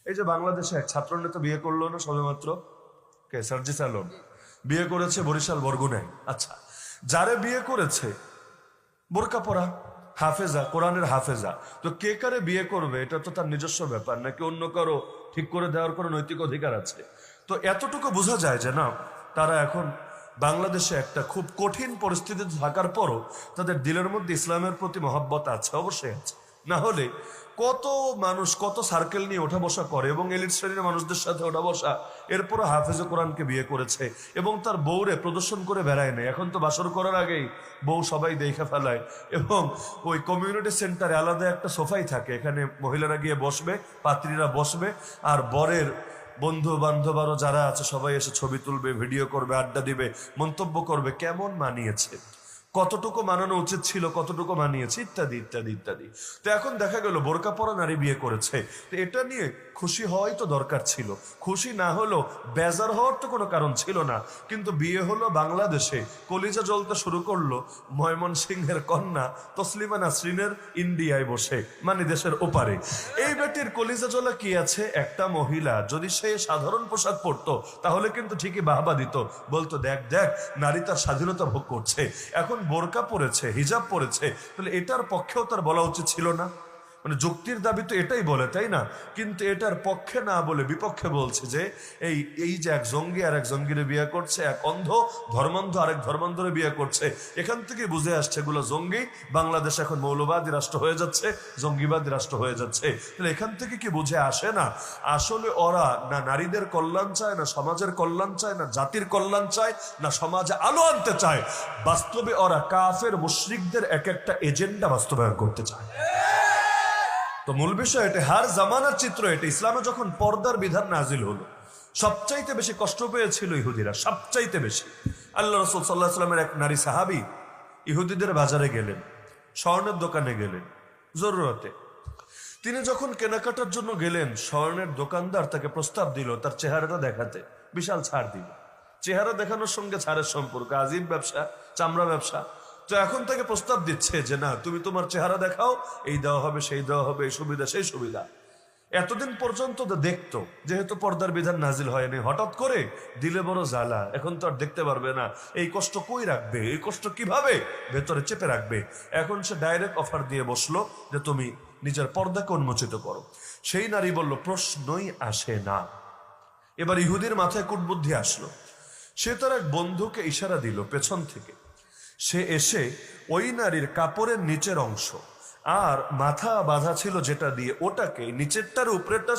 এই যে বাংলাদেশে এক ছাত্রনেতা বিয়ে করলো না সবেমাত্র, কে? সার্জিস আলম বিয়ে করেছে বরিশাল বরগুনায়। আচ্ছা, যারে বিয়ে করেছে বোরকা পরা, হাফেজা, কোরআনের হাফেজা, তো কে কারে বিয়ে করবে এটা তো তার নিজস্ব ব্যাপার, নাকি অন্য কারো ঠিক করে দেওয়ার কোনো নৈতিক অধিকার আছে? তো এতটুকু বোঝা যায় যে না, তারা এখন বাংলাদেশে একটা খুব কঠিন পরিস্থিতিতে থাকার পরও তাদের দিলের মধ্যে ইসলামের প্রতি মহব্বত আছে, অবশ্যই আছে। না হলে কত মানুষ কত সার্কেল নিয়ে ওঠা বসা করে এবং এলিট শ্রেণীর মানুষদের সাথে ওঠা বসা, এরপরও হাফেজ কোরআনকে বিয়ে করেছে এবং তার বউরে প্রদর্শন করে বেড়ায় নেই। এখন তো বাসর করার আগেই বউ সবাই দেখে ফেলায় এবং ওই কমিউনিটি সেন্টারে আলাদা একটা সোফাই থাকে, এখানে মহিলারা গিয়ে বসবে, পাত্রীরা বসবে, আর বরের বন্ধু বান্ধব আরো যারা আছে সবাই এসে ছবি তুলবে, ভিডিও করবে, আড্ডা দিবে, মন্তব্য করবে কেমন মানিয়েছে, কতটুকু মানানো উচিত ছিল, কতটুকু মানিয়েছে, ইত্যাদি ইত্যাদি ইত্যাদি। তো এখন দেখা গেল বোরকা পরা নারী বিয়ে করেছে, তো এটা নিয়ে খুশি হওয়াই তো দরকার ছিল। খুশি না হলো বেজার হওয়ার তো কোনো কারণ ছিল না। কিন্তু বিয়ে হলো বাংলাদেশে, কলিজা জ্বলতে শুরু করলো ময়মনসিংহের কন্যা তসলিমা নাসরিনের ইন্ডিয়ায় বসে, মানে দেশের ওপারে। এই বেটির কলিজা জ্বলা কি আছে? একটা মহিলা যদি সে সাধারণ পোশাক পরতো তাহলে কিন্তু ঠিকই বাহবা দিত, বলতো দেখ দেখ নারী তার স্বাধীনতা ভোগ করছে। এখন বোরকা পরেছে, হিজাব পরেছে, তাহলে এটার পক্ষেও তার বলা উচিত ছিল না? মানে যুক্তির দাবি তো এটাই বলে, তাই না? কিন্তু এটার পক্ষে না বলে বিপক্ষে বলছে যে এই এই যে এক জঙ্গি আর এক জঙ্গিরে বিয়ে করছে, এক অন্ধ ধর্মান্ধ আরেক ধর্মান্ধরে বিয়ে করছে, এখান থেকে বুঝে আসছে এগুলো জঙ্গি। বাংলাদেশ এখন মৌলবাদী রাষ্ট্র হয়ে যাচ্ছে, জঙ্গিবাদী রাষ্ট্র হয়ে যাচ্ছে। তাহলে এখান থেকে কি বুঝে আসে না আসলে ওরা না নারীদের কল্যাণ চায়, না সমাজের কল্যাণ চায়, না জাতির কল্যাণ চায়, না সমাজে আলো আনতে চায়? বাস্তবে ওরা কাফের মুশরিকদের এক একটা এজেন্ডা বাস্তবায়ন করতে চায়। তো মূল বিষয় এটা, হার জামানার চিত্র এটা। ইসলামে যখন পর্দার বিধান নাজিল হলো, সবচাইতে বেশি কষ্ট পেয়েছিল ইহুদিরা, সবচাইতে বেশি। আল্লাহ রাসূল সাল্লাল্লাহু আলাইহি ওয়াসাল্লামের এক নারী সাহাবী ইহুদিদের বাজারে গেলেন, স্বর্ণের দোকানে গেলেন জরুরতে। তিনি যখন কেনাকাটার জন্য গেলেন, স্বর্ণের দোকানদার তাকে প্রস্তাব দিল তার চেহারাটা দেখাতে, বিশাল ছাড় দিল। চেহারা দেখানোর সঙ্গে ছাড়ের সম্পর্ক, আজীব ব্যবসা, চামড়া ব্যবসা। তো এখন তাকে প্রস্তাব দিচ্ছে যে না, তুমি তোমার চেহারা দেখাও, এই দেওয়া হবে, সেই দেওয়া হবে, এই সুবিধা সেই সুবিধা। এতদিন পর্যন্ত তো দেখতো, যেহেতু পর্দার বিধান নাজিল হয়নি, হঠাৎ করে দিলে বড় জ্বালা, এখন তো আর দেখতে পারবে না। এই কষ্ট কই রাখবে, এই কষ্ট কিভাবে ভেতরে চেপে রাখবে? এখন সে ডাইরেক্ট অফার দিয়ে বসলো যে তুমি নিজের পর্দাকে উন্মোচিত করো। সেই নারী বলল প্রশ্নই আসে না। এবার ইহুদির মাথায় কুটবুদ্ধি আসলো। সে তার এক বন্ধুকে ইশারা দিল পেছন থেকে, সে এসে ওই নারীর কাপড়ের নিচের অংশ আর মাথা বাঁধা ছিল যেটা দিয়ে, ওটাকে নিচেরটার উপরেরটা